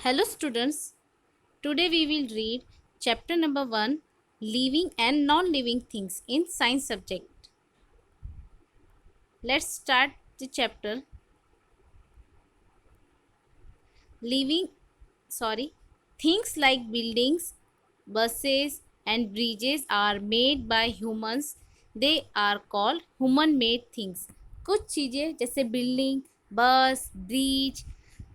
Hello students, today we will read chapter number 1 Living and non-living things in science subject. Let's start the chapter. Living things like buildings, buses and bridges are made by humans. They are called human made things. कुछ चीज़ें जैसे building, बस, bridge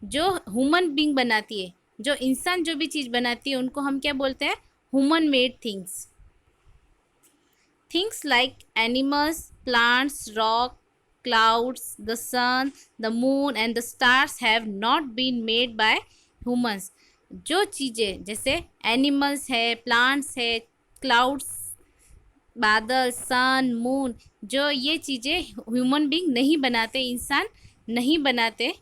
जो human being बनाती है, जो इंसान जो भी चीज़ बनाती है उनको हम क्या बोलते हैं? Human made things. Things like animals, plants, rock, clouds, the sun, the moon and the stars have not been made by humans. जो चीज़ें जैसे एनिमल्स है, प्लांट्स है, क्लाउड्स, बादल, सन, मून, जो ये चीज़ें ह्यूमन बींग नहीं बनाते, इंसान नहीं बनाते.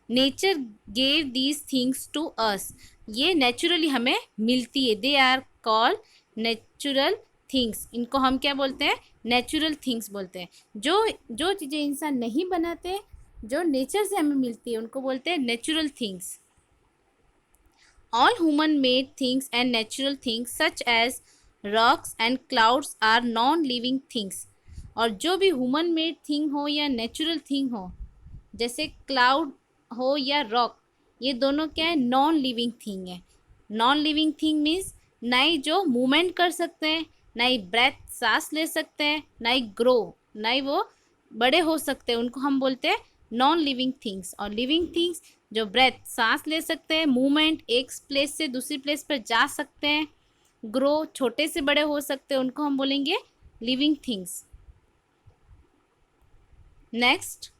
Nature gave these things to us. ये नेचुरली हमें मिलती है. They are called natural things. इनको हम क्या बोलते हैं? नेचुरल थिंग्स बोलते हैं. जो चीज़ें इंसान नहीं बनाते, जो नेचर से हमें मिलती है, उनको बोलते हैं natural things. All human made things and natural things such as rocks and clouds are non living things. और जो भी ह्यूमन मेड थिंग हो या नेचुरल थिंग हो, जैसे क्लाउड हो या रॉक, ये दोनों क्या है? नॉन लिविंग थिंग है. नॉन लिविंग थिंग मीन्स ना ही जो मूवमेंट कर सकते हैं, ना ही ब्रेथ सांस ले सकते हैं, ना ही ग्रो, ना ही वो बड़े हो सकते हैं. उनको हम बोलते हैं नॉन लिविंग थिंग्स. और लिविंग थिंग्स जो ब्रेथ सांस ले सकते हैं, मूवमेंट एक प्लेस से दूसरी प्लेस पर जा सकते हैं, ग्रो छोटे से बड़े हो सकते हैं, उनको हम बोलेंगे living things. Next,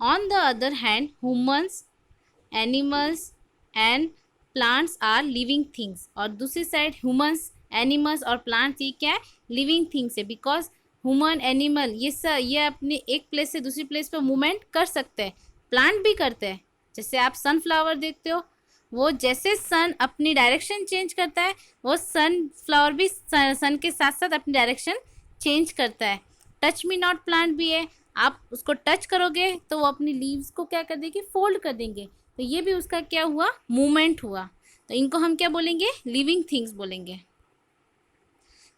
on the other hand, humans, animals and plants are living things. और दूसरी साइड ह्यूमंस, एनिमल्स और प्लांट्स ये क्या है? लिविंग थिंग्स है. बिकॉज ह्यूमन, एनिमल ये अपने एक प्लेस से दूसरी प्लेस पर मूवमेंट कर सकते हैं. प्लांट भी करते हैं. जैसे आप सनफ्लावर देखते हो, वो जैसे सन अपनी डायरेक्शन चेंज करता है, वो सनफ्लावर भी सन के साथ साथ अपनी डायरेक्शन चेंज करता है. टच मी नॉट प्लांट भी है. आप उसको टच करोगे तो वो अपनी लीव्स को क्या कर देगी? फोल्ड कर देंगे. तो ये भी उसका क्या हुआ? मूवमेंट हुआ. तो इनको हम क्या बोलेंगे? लिविंग थिंग्स बोलेंगे.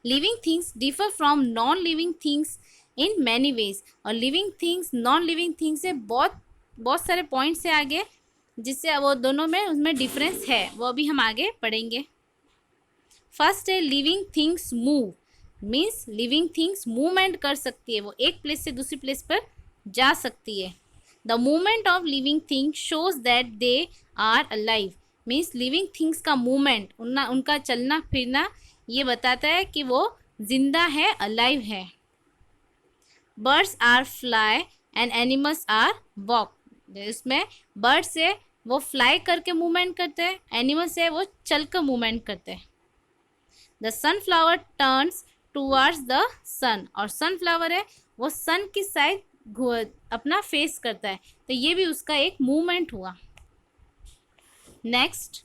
Living things differ from non living things in many ways. और living things non living things से बहुत सारे पॉइंट्स से आगे, जिससे वो दोनों में उसमें डिफरेंस है, वो अभी हम आगे पढ़ेंगे. फर्स्ट है living things move. Means living things movement कर सकती है, वो एक प्लेस से दूसरी प्लेस पर जा सकती है. The movement of living thing shows that they are alive. Means living things का मूवमेंट, उनका चलना फिरना, ये बताता है कि वो जिंदा है, अलाइव है. Birds are fly and animals are walk. इसमें बर्ड्स है वो फ्लाई करके मूवमेंट करते हैं, एनिमल्स है वो चल कर मूवमेंट करते हैं. The sunflower turns towards the sun. और सनफ्लावर है वो सन की साइड अपना फेस करता है. तो ये भी उसका एक मूवमेंट हुआ. Next,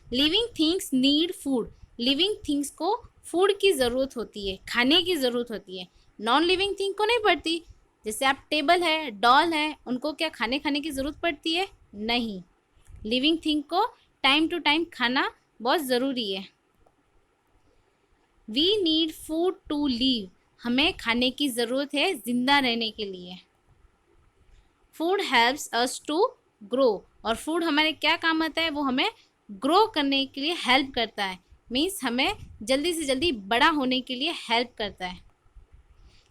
living things need food. Living things को फूड की ज़रूरत होती है, खाने की ज़रूरत होती है. नॉन लिविंग थिंग को नहीं पड़ती. जैसे आप टेबल है, डॉल है, उनको क्या खाने की ज़रूरत पड़ती है? नहीं. लिविंग थिंग को टाइम टू टाइम खाना बहुत ज़रूरी है. We need food to live. हमें खाने की ज़रूरत है ज़िंदा रहने के लिए. Food helps us to grow. और फूड हमारे क्या काम आता है? वो हमें ग्रो करने के लिए हेल्प करता है. मीन्स हमें जल्दी से जल्दी बड़ा होने के लिए हेल्प करता है.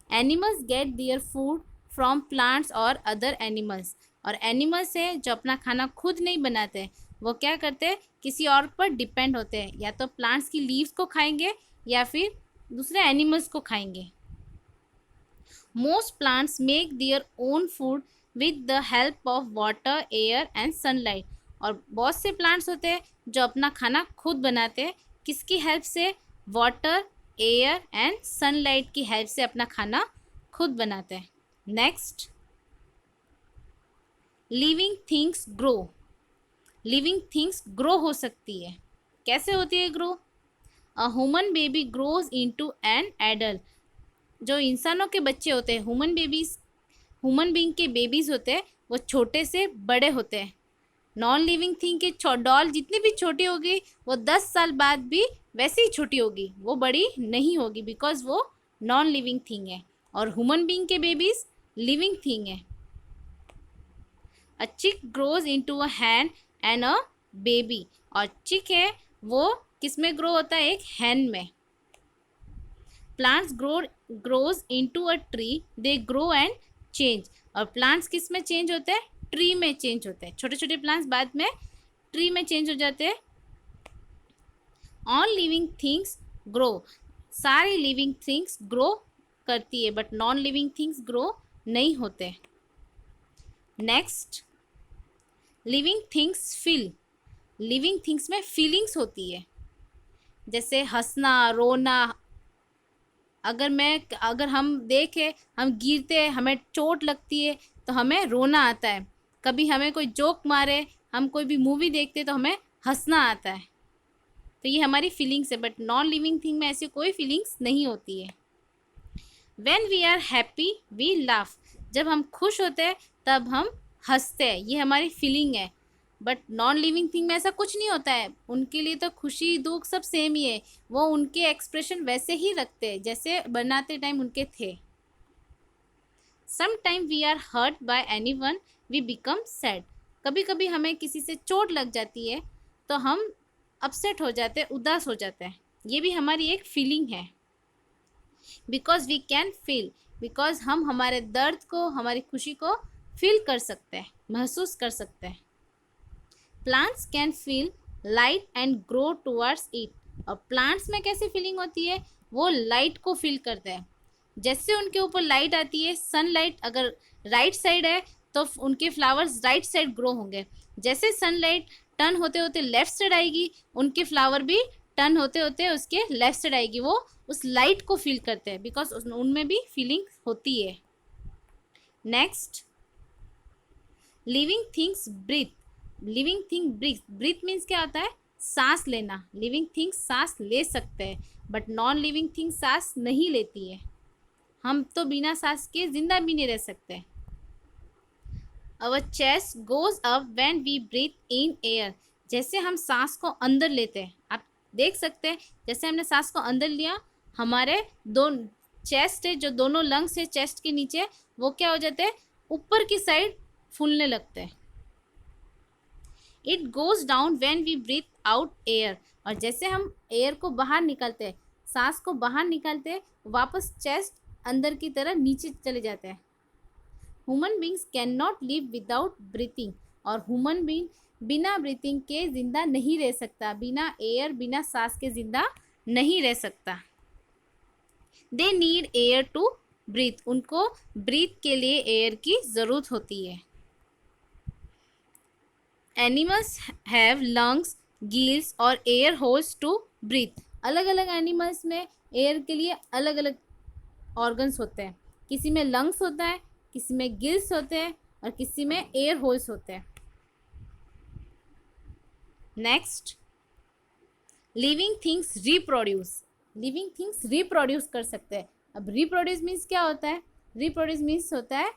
Animals gate their food from plants और अदर एनिमल्स. और एनिमल्स है जो अपना खाना खुद नहीं बनाते, वो क्या करते हैं? किसी और पर डिपेंड होते हैं. या तो प्लांट्स की लीव्स को खाएंगे या फिर दूसरे एनिमल्स को खाएंगे. Most plants make their own food with the help of water, air and sunlight. और बहुत से प्लांट्स होते हैं जो अपना खाना खुद बनाते हैं. किसकी हेल्प से? वाटर, एयर एंड सनलाइट की हेल्प से अपना खाना खुद बनाते हैं. Next, living things grow. Living things grow हो सकती है. कैसे होती है grow? A human baby grows into an adult. जो इंसानों के बच्चे होते हैं, ह्यूमन बींग के बेबीज़ होते हैं, वो छोटे से बड़े होते हैं. नॉन लिविंग थिंग की डॉल जितनी भी छोटी होगी वो 10 साल बाद भी वैसे ही छोटी होगी, वो बड़ी नहीं होगी, बिकॉज वो नॉन लिविंग थिंग है। और ह्यूमन बीइंग के बेबीज लिविंग थिंग है। अ चिक grows into a Hahn and a baby, और चिक है वो किस में ग्रो होता है, एक हैन में। Plants grows into a tree, they grow and change, और प्लांट्स किस में चेंज होते हैं, ट्री में चेंज होते हैं। छोटे छोटे प्लांट्स बाद में ट्री में चेंज हो जाते हैं। ऑल लिविंग थिंग्स ग्रो, सारी लिविंग थिंग्स ग्रो करती है, but non living things grow नहीं होते। Next, living things feel, living things में फीलिंग्स होती है, जैसे हंसना, रोना। अगर हम देखें, हम गिरते हैं, हमें चोट लगती है तो हमें रोना आता है। कभी हमें कोई जोक मारे, हम कोई भी मूवी देखते तो हमें हंसना आता है। तो ये हमारी फीलिंग्स है, बट नॉन लिविंग थिंग में ऐसी कोई फीलिंग्स नहीं होती है। When we are happy we laugh, जब हम खुश होते हैं तब हम हंसते हैं, ये हमारी फीलिंग है। बट नॉन लिविंग थिंग में ऐसा कुछ नहीं होता है, उनके लिए तो खुशी दुख सब सेम ही है, वो उनके एक्सप्रेशन वैसे ही रखते हैं जैसे बनाते टाइम उनके थे। Some time we are hurt by any one we become sad, कभी कभी हमें किसी से चोट लग जाती है तो हम अपसेट हो जाते हैं, उदास हो जाते हैं, ये भी हमारी एक फीलिंग है। Because we can feel, because हम हमारे दर्द को, हमारी खुशी को फील कर सकते हैं, महसूस कर सकते हैं। Plants can feel light and grow towards it, और प्लांट्स में कैसी फीलिंग होती है, वो लाइट को फील करते हैं। जैसे उनके ऊपर लाइट आती है, सनलाइट अगर राइट साइड है तो उनके फ्लावर्स राइट साइड ग्रो होंगे। जैसे सनलाइट टर्न होते होते लेफ्ट साइड आएगी, उनके फ्लावर भी टर्न होते होते उसके लेफ्ट साइड आएगी। वो उस लाइट को फील करते हैं, बिकॉज उनमें भी फीलिंग होती है। Next, living things breathe, living thing breathe, breathe means क्या होता है, सांस लेना। लिविंग थिंग्स सांस ले सकते हैं, बट नॉन लिविंग थिंग सांस नहीं लेती है। हम तो बिना सांस के जिंदा भी नहीं रह सकते। Our chest goes up when we breathe in air, जैसे हम सांस को अंदर लेते हैं, आप देख सकते हैं जैसे हमने सांस को अंदर लिया, हमारे दो चेस्ट है, जो दोनों लंग्स है चेस्ट के नीचे, वो क्या हो जाते हैं, ऊपर की साइड फूलने लगते हैं। It goes down when we breathe out air, और जैसे हम एयर को बाहर निकालते हैं, सांस को बाहर निकालते हैं, वापस चेस्ट अंदर की तरह नीचे चले जाते हैं। Human beings can not live without breathing, और ह्यूमन बींग बिना ब्रीथिंग के जिंदा नहीं रह सकता, बिना एयर, बिना सांस के जिंदा नहीं रह सकता। They need air to breathe, उनको ब्रीथ के लिए एयर की ज़रूरत होती है। एनिमल्स हैव लंग्स, गिल्स और एयर होल्स टू ब्रीथ, अलग अलग एनिमल्स में एयर के लिए अलग अलग ऑर्गन्स होते हैं, किसी में लंग्स होता है, किसी में गिल्स होते हैं और किसी में एयर होल्स होते हैं। Next, living things reproduce, living things reproduce कर सकते हैं। अब रिप्रोड्यूस मीन्स क्या होता है, रिप्रोड्यूस मीन्स होता है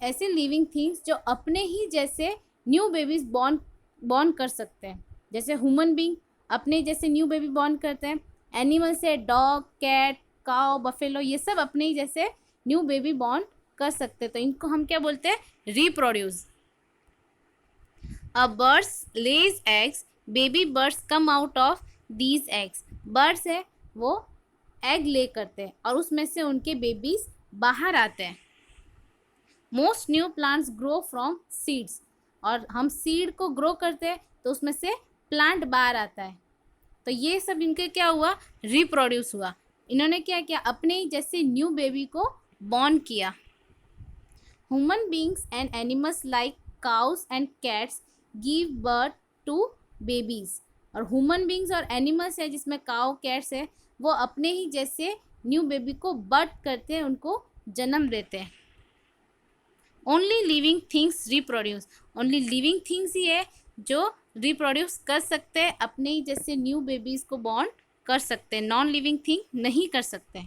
ऐसे लिविंग थिंग्स जो अपने ही जैसे न्यू बेबीज बॉर्न कर सकते हैं, जैसे ह्यूमन बीइंग अपने जैसे न्यू बेबी बॉर्न करते हैं, एनिमल से डॉग, कैट, काउ, बफेलो, ये सब अपने ही जैसे न्यू बेबी बॉर्न कर सकते हैं, तो इनको हम क्या बोलते हैं, reproduce. A bird's Lay's eggs, baby birds come out of these eggs, birds है वो एग ले करते हैं और उसमें से उनके बेबीज बाहर आते हैं। Most new plants grow from seeds, और हम सीड को ग्रो करते हैं तो उसमें से प्लांट बाहर आता है, तो ये सब इनके क्या हुआ, रिप्रोड्यूस हुआ। इन्होंने क्या किया, अपने ही जैसे न्यू बेबी को बॉर्न किया। Human beings and animals like cows and cats give birth to babies, और ह्यूमन बींग्स और एनिमल्स है जिसमें काउ, कैट्स है, वो अपने ही जैसे न्यू बेबी को बर्थ करते हैं, उनको जन्म देते हैं। Only living things reproduce, only living things ही है जो रिप्रोड्यूस कर सकते हैं, अपने ही जैसे न्यू बेबीज को बॉर्न कर सकते हैं, नॉन लिविंग थिंग नहीं कर सकते।